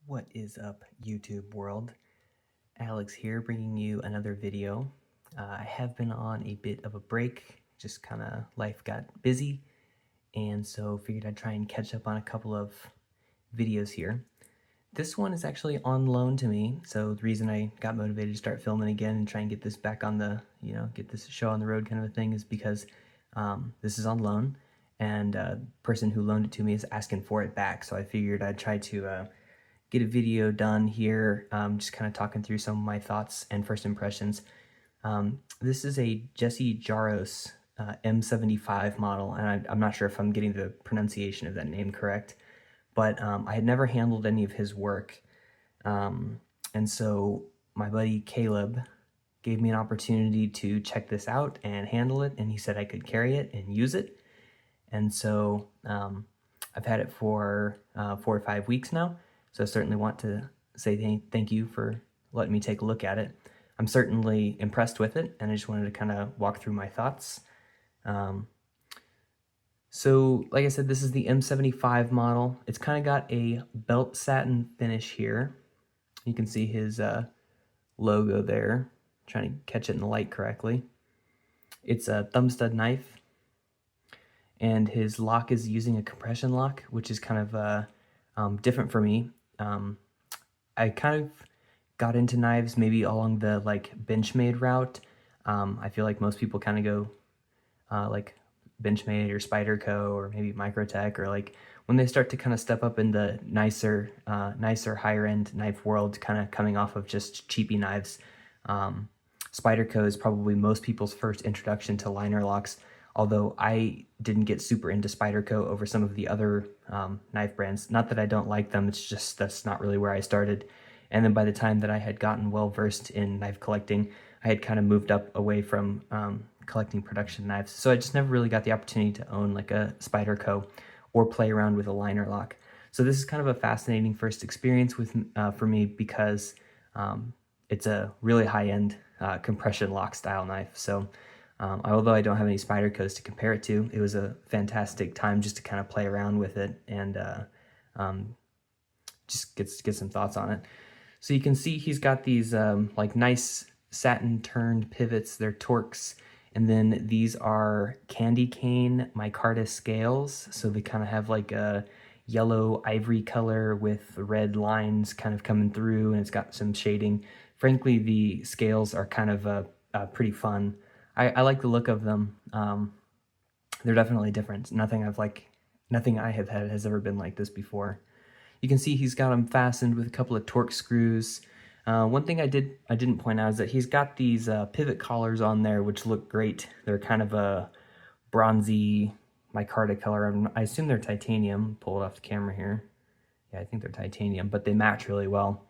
What is up, YouTube world? Alex here, bringing you another video. I have been on a bit of a break, just kind of life got busy, and so figured I'd try and catch up on a couple of videos here. This one is actually on loan to me, so the reason I got motivated to start filming again and try and get this back on the, get this show on the road kind of a thing is because this is on loan, and the person who loaned it to me is asking for it back, so I figured I'd try to get a video done here, just kind of talking through some of my thoughts and first impressions. This is a Jessie Jarosz M75 model, and I'm not sure if I'm getting the pronunciation of that name correct, but I had never handled any of his work, and so my buddy Caleb gave me an opportunity to check this out and handle it, and he said I could carry it and use it, and so I've had it for 4 or 5 weeks now. So I certainly want to say thank you for letting me take a look at it. I'm certainly impressed with it, and I just wanted to kind of walk through my thoughts. So like I said, this is the M75 model. It's kind of got a belt satin finish here. You can see his logo there. I'm trying to catch it in the light correctly. It's a thumb stud knife, and his lock is using a compression lock, which is kind of different for me. I kind of got into knives maybe along the like Benchmade route. I feel like most people kind of go like Benchmade or Spyderco or maybe Microtech, or like when they start to kind of step up in the nicer higher end knife world, kind of coming off of just cheapy knives. Spyderco is probably most people's first introduction to liner locks, although I didn't get super into Spyderco over some of the other knife brands. Not that I don't like them, it's just that's not really where I started. And then by the time that I had gotten well versed in knife collecting, I had kind of moved up away from collecting production knives. So I just never really got the opportunity to own like a Spyderco or play around with a liner lock. So this is kind of a fascinating first experience with for me, because it's a really high-end compression lock style knife. So although I don't have any Spydercos to compare it to, it was a fantastic time just to kind of play around with it and just get some thoughts on it. So you can see he's got these like nice satin turned pivots. They're Torx, and then these are candy cane micarta scales. So they kind of have like a yellow ivory color with red lines kind of coming through, and it's got some shading. Frankly, the scales are kind of pretty fun. I like the look of them. They're definitely different. Nothing I have had has ever been like this before. You can see he's got them fastened with a couple of Torx screws. One thing I didn't point out is that he's got these pivot collars on there, which look great. They're kind of a bronzy micarta color. I assume they're titanium. Pull it off the camera here. Yeah, I think they're titanium, but they match really well.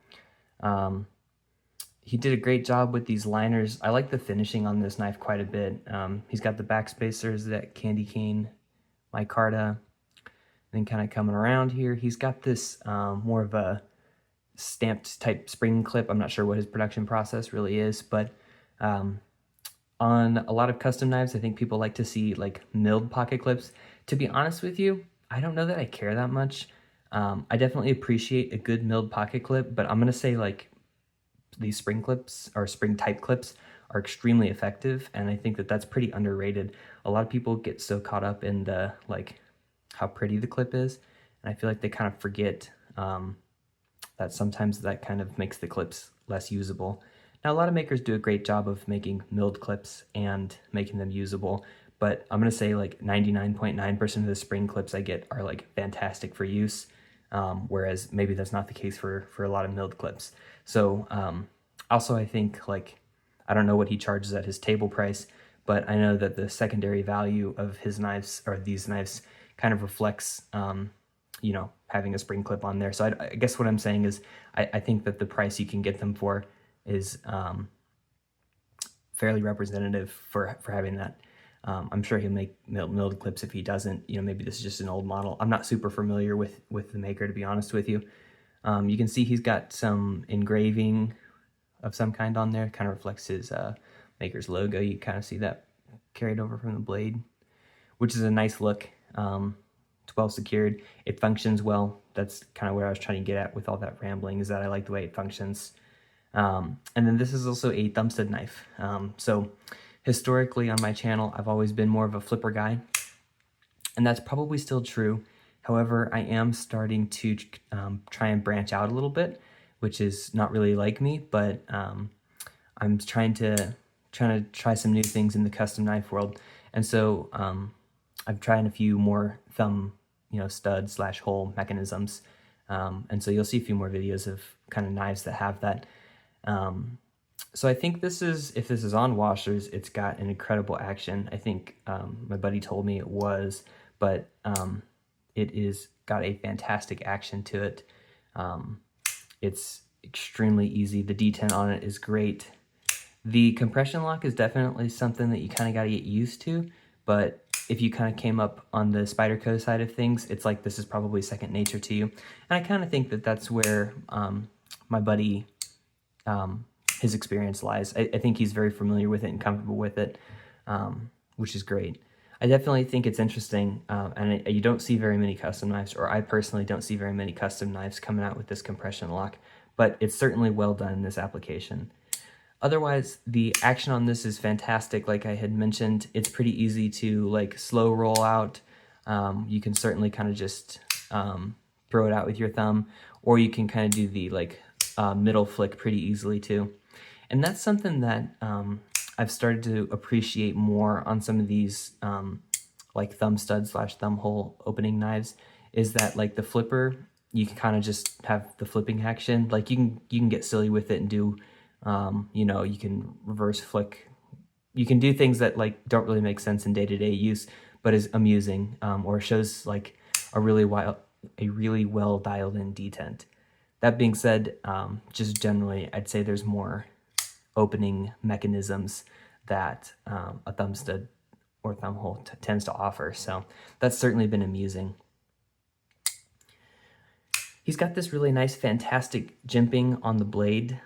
He did a great job with these liners. I like the finishing on this knife quite a bit. He's got the back spacers, that candy cane micarta. Then kind of coming around here, he's got this more of a stamped type spring clip. I'm not sure what his production process really is, but on a lot of custom knives, I think people like to see like milled pocket clips. To be honest with you, I don't know that I care that much. I definitely appreciate a good milled pocket clip, but I'm gonna say like these spring clips or spring type clips are extremely effective, and I think that that's pretty underrated. A lot of people get so caught up in the like how pretty the clip is, and I feel like they kind of forget that sometimes that kind of makes the clips less usable. Now, a lot of makers do a great job of making milled clips and making them usable, but I'm gonna say like 99.9% of the spring clips I get are like fantastic for use, whereas maybe that's not the case for a lot of milled clips. So also I think like, I don't know what he charges at his table price, but I know that the secondary value of his knives, or these knives, kind of reflects having a spring clip on there. So I guess what I'm saying is I think that the price you can get them for is fairly representative for having that. I'm sure he'll make milled clips. If he doesn't, maybe this is just an old model. I'm not super familiar with the maker, to be honest with you. You can see he's got some engraving of some kind on there. It kind of reflects his maker's logo. You kind of see that carried over from the blade, which is a nice look. it's well secured. It functions well. That's kind of what I was trying to get at with all that rambling, is that I like the way it functions. And then this is also a thumb stud knife. So historically on my channel, I've always been more of a flipper guy, and that's probably still true. However, I am starting to try and branch out a little bit, which is not really like me, but I'm trying to try some new things in the custom knife world. And so I've tried a few more thumb, stud / hole mechanisms. And so you'll see a few more videos of kind of knives that have that. So I think if this is on washers, it's got an incredible action. I think my buddy told me it was, but it is got a fantastic action to it. It's extremely easy. The detent on it is great. The compression lock is definitely something that you kind of got to get used to, but if you kind of came up on the Spyderco side of things, it's like this is probably second nature to you. And I kind of think that that's where my buddy, his experience lies. I think he's very familiar with it and comfortable with it, which is great. I definitely think it's interesting, and you don't see very many custom knives, or I personally don't see very many custom knives coming out with this compression lock, but it's certainly well done in this application. Otherwise, the action on this is fantastic. Like I had mentioned, it's pretty easy to like slow roll out. You can certainly kind of just throw it out with your thumb, or you can kind of do the like middle flick pretty easily too. And that's something that I've started to appreciate more on some of these like thumb stud / thumb hole opening knives, is that like the flipper, you can kind of just have the flipping action. Like you can get silly with it and do you can reverse flick. You can do things that like don't really make sense in day-to-day use, but is amusing, or shows like a really well dialed in detent. That being said, just generally, I'd say there's more opening mechanisms that a thumb stud or thumb hole tends to offer. So that's certainly been amusing. He's got this really nice, fantastic jimping on the blade.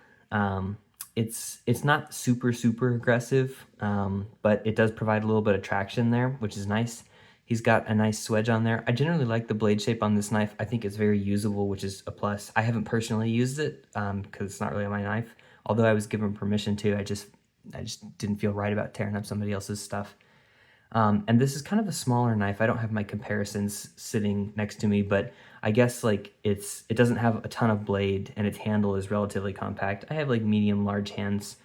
It's not super aggressive, but it does provide a little bit of traction there, which is nice. He's got a nice swedge on there. I generally like the blade shape on this knife. I think it's very usable, which is a plus. I haven't personally used it because it's not really my knife, although I was given permission to. I just didn't feel right about tearing up somebody else's stuff. And this is kind of a smaller knife. I don't have my comparisons sitting next to me, but I guess like it doesn't have a ton of blade, and its handle is relatively compact. I have like medium large hands,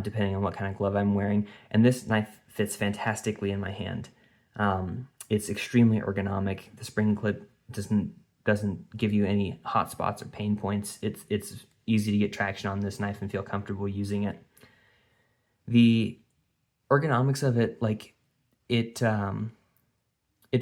depending on what kind of glove I'm wearing, and this knife fits fantastically in my hand. It's extremely ergonomic. The spring clip doesn't give you any hot spots or pain points. It's easy to get traction on this knife and feel comfortable using it. The ergonomics of it, like it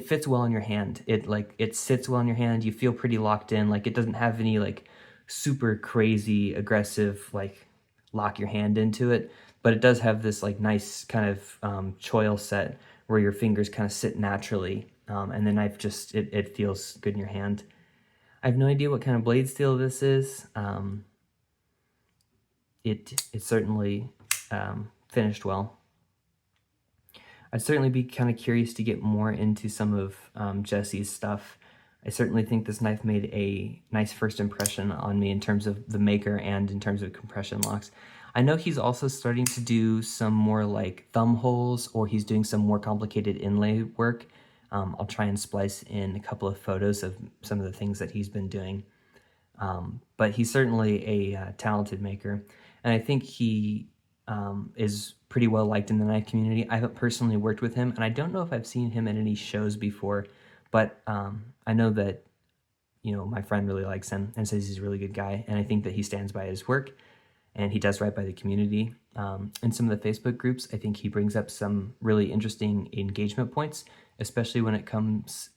fits well in your hand. It sits well in your hand. You feel pretty locked in. Like it doesn't have any like super crazy aggressive like lock your hand into it, but it does have this like nice kind of choil set where your fingers kind of sit naturally, and the knife just it feels good in your hand. I have no idea what kind of blade steel this is. It certainly finished well. I'd certainly be kind of curious to get more into some of Jessie's stuff. I certainly think this knife made a nice first impression on me in terms of the maker and in terms of compression locks. I know he's also starting to do some more like thumb holes, or he's doing some more complicated inlay work. I'll try and splice in a couple of photos of some of the things that he's been doing. But he's certainly a talented maker, and I think he is pretty well liked in the knife community. I haven't personally worked with him, and I don't know if I've seen him at any shows before, but I know that my friend really likes him and says he's a really good guy, and I think that he stands by his work, and he does right by the community. In some of the Facebook groups, I think he brings up some really interesting engagement points, especially when it comes,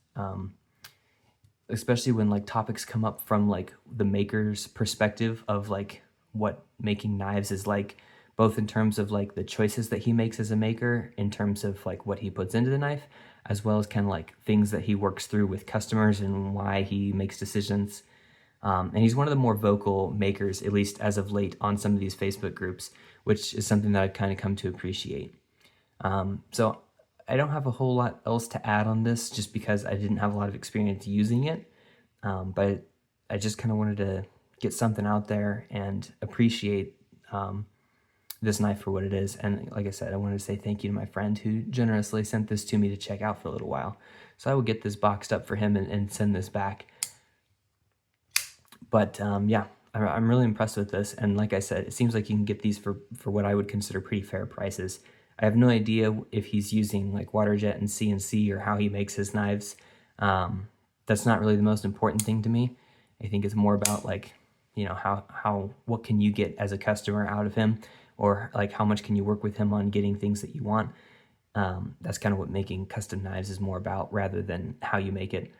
especially when like topics come up from like the maker's perspective of like what making knives is like, both in terms of like the choices that he makes as a maker, in terms of like what he puts into the knife, as well as kind of like things that he works through with customers and why he makes decisions. And he's one of the more vocal makers, at least as of late, on some of these Facebook groups, which is something that I've kind of come to appreciate. So I don't have a whole lot else to add on this just because I didn't have a lot of experience using it. But I just kind of wanted to get something out there and appreciate this knife for what it is. And like I said, I wanted to say thank you to my friend who generously sent this to me to check out for a little while. So I will get this boxed up for him and send this back. But yeah, I'm really impressed with this. And like I said, it seems like you can get these for what I would consider pretty fair prices. I have no idea if he's using like water jet and CNC or how he makes his knives. That's not really the most important thing to me. I think it's more about like, you know, what can you get as a customer out of him, or like how much can you work with him on getting things that you want. That's kind of what making custom knives is more about rather than how you make it.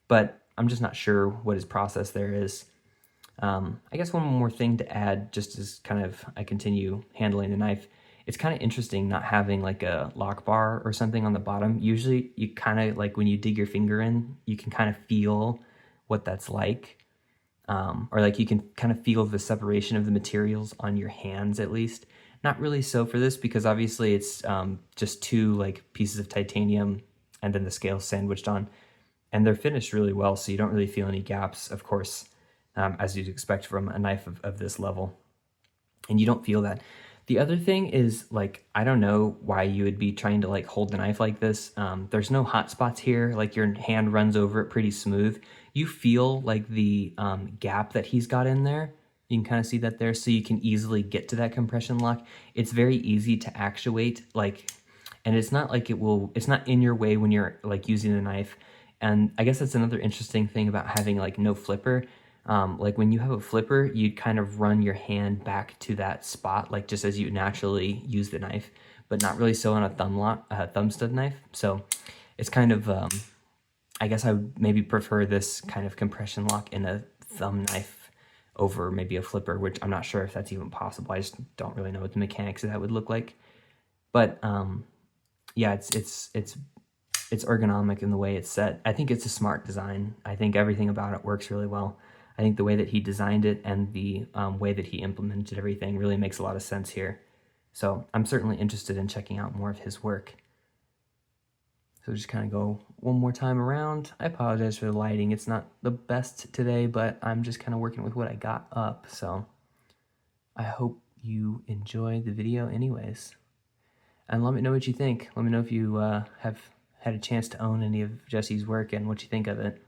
But I'm just not sure what his process there is. I guess one more thing to add, just as kind of I continue handling the knife, it's kind of interesting not having like a lock bar or something on the bottom. Usually you kind of like when you dig your finger in, you can kind of feel what that's like. Or like you can kind of feel the separation of the materials on your hands at least. Not really so for this because obviously it's just two like pieces of titanium and then the scale sandwiched on. And they're finished really well, so you don't really feel any gaps, of course, as you'd expect from a knife of this level. And you don't feel that. The other thing is, like, I don't know why you would be trying to, like, hold the knife like this. There's no hot spots here. Like, your hand runs over it pretty smooth. You feel, like, the gap that he's got in there. You can kind of see that there, so you can easily get to that compression lock. It's very easy to actuate, like, and it's not like it's not in your way when you're, like, using the knife. And I guess that's another interesting thing about having, like, no flipper. Like when you have a flipper, you kind of run your hand back to that spot, like just as you naturally use the knife, but not really so on a thumb stud knife. So it's kind of, I guess I would maybe prefer this kind of compression lock in a thumb knife over maybe a flipper, which I'm not sure if that's even possible. I just don't really know what the mechanics of that would look like. But yeah, it's ergonomic in the way it's set. I think it's a smart design. I think everything about it works really well. I think the way that he designed it and the way that he implemented everything really makes a lot of sense here. So I'm certainly interested in checking out more of his work. So just kind of go one more time around. I apologize for the lighting. It's not the best today, but I'm just kind of working with what I got up. So I hope you enjoyed the video anyways. And let me know what you think. Let me know if you have had a chance to own any of Jessie's work and what you think of it.